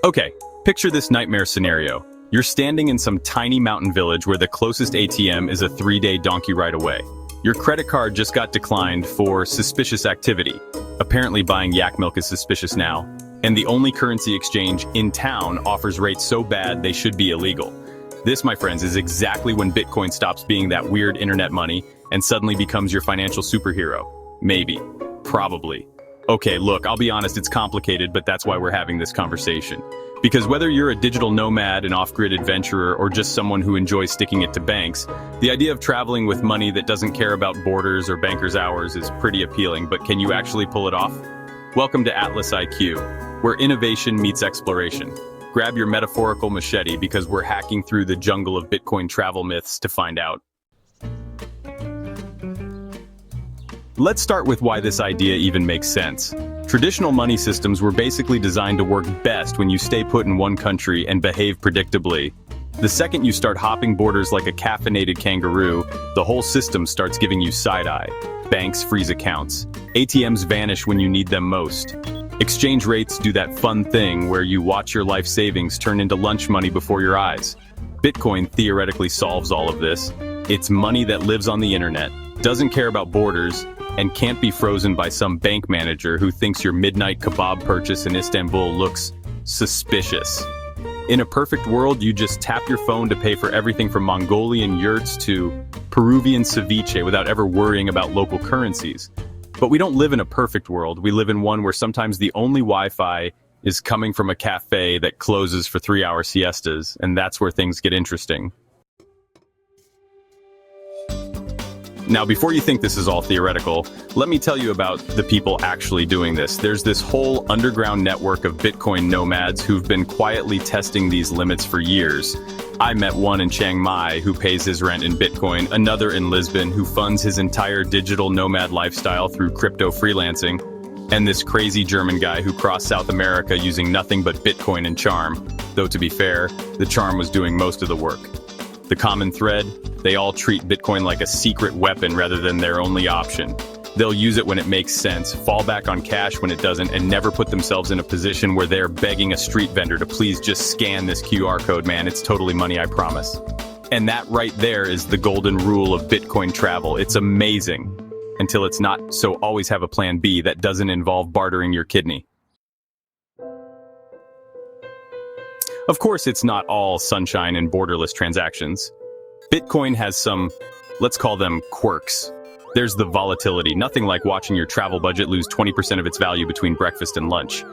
Okay, picture this nightmare scenario. You're standing in some tiny mountain village where the closest ATM is a 3-day donkey ride away. Your credit card just got declined for suspicious activity. Apparently buying yak milk is suspicious now. And the only currency exchange in town offers rates so bad they should be illegal. This, my friends, is exactly when Bitcoin stops being that weird internet money and suddenly becomes your financial superhero. Maybe. Probably. Okay, look, I'll be honest, it's complicated, but that's why we're having this conversation. Because whether you're a digital nomad, an off-grid adventurer, or just someone who enjoys sticking it to banks, the idea of traveling with money that doesn't care about borders or banker's hours is pretty appealing, but can you actually pull it off? Welcome to AtlasIQ, where innovation meets exploration. Grab your metaphorical machete because we're hacking through the jungle of Bitcoin travel myths to find out. Let's start with why this idea even makes sense. Traditional money systems were basically designed to work best when you stay put in one country and behave predictably. The second you start hopping borders like a caffeinated kangaroo, the whole system starts giving you side-eye. Banks freeze accounts. ATMs vanish when you need them most. Exchange rates do that fun thing where you watch your life savings turn into lunch money before your eyes. Bitcoin theoretically solves all of this. It's money that lives on the internet, doesn't care about borders, and can't be frozen by some bank manager who thinks your midnight kebab purchase in Istanbul looks suspicious. In a perfect world, you just tap your phone to pay for everything from Mongolian yurts to Peruvian ceviche without ever worrying about local currencies. But we don't live in a perfect world. We live in one where sometimes the only Wi-Fi is coming from a cafe that closes for 3-hour siestas, and that's where things get interesting. Now, before you think this is all theoretical, let me tell you about the people actually doing this. There's this whole underground network of Bitcoin nomads who've been quietly testing these limits for years. I met one in Chiang Mai who pays his rent in Bitcoin, another in Lisbon who funds his entire digital nomad lifestyle through crypto freelancing, and this crazy German guy who crossed South America using nothing but Bitcoin and charm. Though to be fair, the charm was doing most of the work. The common thread? They all treat Bitcoin like a secret weapon rather than their only option. They'll use it when it makes sense, fall back on cash when it doesn't, and never put themselves in a position where they're begging a street vendor to please just scan this QR code, man. It's totally money, I promise. And that right there is the golden rule of Bitcoin travel. It's amazing. Until it's not, so always have a plan B that doesn't involve bartering your kidney. Of course, it's not all sunshine and borderless transactions. Bitcoin has some, let's call them quirks. There's the volatility, nothing like watching your travel budget lose 20% of its value between breakfast and lunch.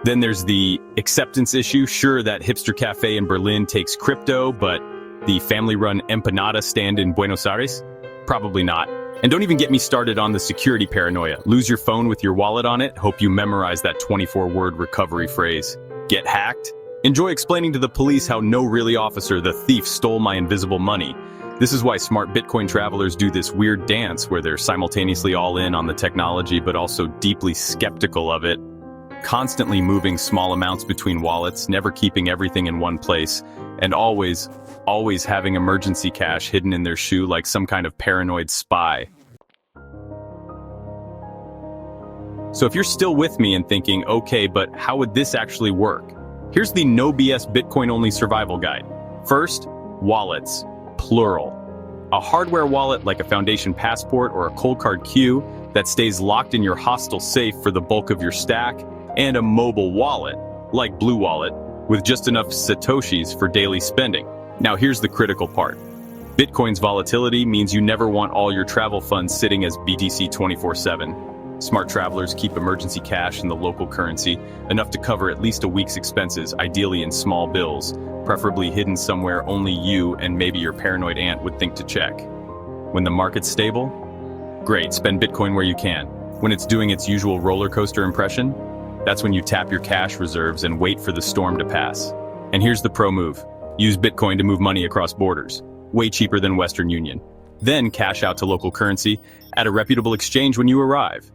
Then there's the acceptance issue. Sure, that hipster cafe in Berlin takes crypto, but the family-run empanada stand in Buenos Aires? Probably not. And don't even get me started on the security paranoia. Lose your phone with your wallet on it? Hope you memorize that 24-word recovery phrase. Get hacked? Enjoy explaining to the police how no really officer, the thief stole my invisible money. This is why smart Bitcoin travelers do this weird dance where they're simultaneously all in on the technology but also deeply skeptical of it. Constantly moving small amounts between wallets, never keeping everything in one place, and always having emergency cash hidden in their shoe like some kind of paranoid spy. So if you're still with me and thinking, okay, but how would this actually work? Here's the no BS Bitcoin-only survival guide. First, wallets, plural. A hardware wallet like a Foundation Passport or a Cold Card Q that stays locked in your hostile safe for the bulk of your stack, and a mobile wallet, like Blue Wallet, with just enough Satoshis for daily spending. Now here's the critical part. Bitcoin's volatility means you never want all your travel funds sitting as BTC 24/7. Smart travelers keep emergency cash in the local currency, enough to cover at least a week's expenses, ideally in small bills, preferably hidden somewhere only you and maybe your paranoid aunt would think to check. When the market's stable? Great, spend Bitcoin where you can. When it's doing its usual roller coaster impression? That's when you tap your cash reserves and wait for the storm to pass. And here's the pro move. Use Bitcoin to move money across borders. Way cheaper than Western Union. Then cash out to local currency at a reputable exchange when you arrive.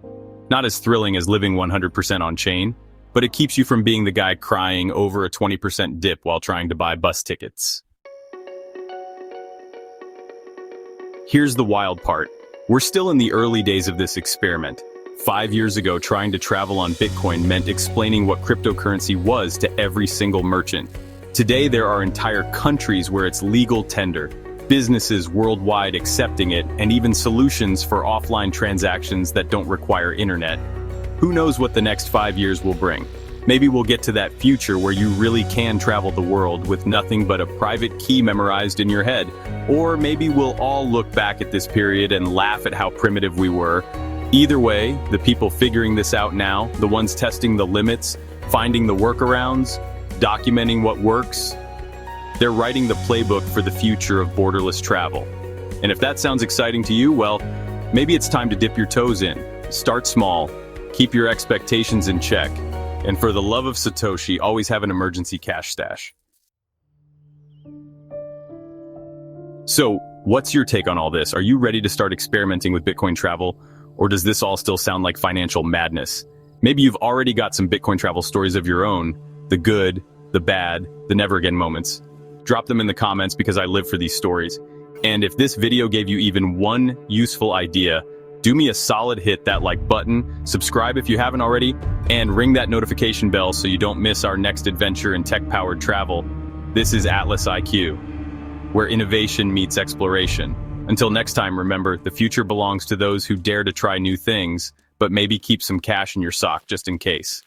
Not as thrilling as living 100% on chain, but it keeps you from being the guy crying over a 20% dip while trying to buy bus tickets. Here's the wild part. We're still in the early days of this experiment. 5 years ago, trying to travel on Bitcoin meant explaining what cryptocurrency was to every single merchant. Today, there are entire countries where it's legal tender, businesses worldwide accepting it, and even solutions for offline transactions that don't require internet. Who knows what the next 5 years will bring? Maybe we'll get to that future where you really can travel the world with nothing but a private key memorized in your head. Or maybe we'll all look back at this period and laugh at how primitive we were. Either way, the people figuring this out now, the ones testing the limits, finding the workarounds, documenting what works, they're writing the playbook for the future of borderless travel. And if that sounds exciting to you, well, maybe it's time to dip your toes in. Start small, keep your expectations in check, and for the love of Satoshi, always have an emergency cash stash. So, what's your take on all this? Are you ready to start experimenting with Bitcoin travel? Or does this all still sound like financial madness? Maybe you've already got some Bitcoin travel stories of your own, the good, the bad, the never again moments. Drop them in the comments because I live for these stories. And if this video gave you even one useful idea, do me a solid, hit that like button, subscribe if you haven't already, and ring that notification bell so you don't miss our next adventure in tech-powered travel. This is AtlasIQ, where innovation meets exploration. Until next time, remember, the future belongs to those who dare to try new things, but maybe keep some cash in your sock just in case.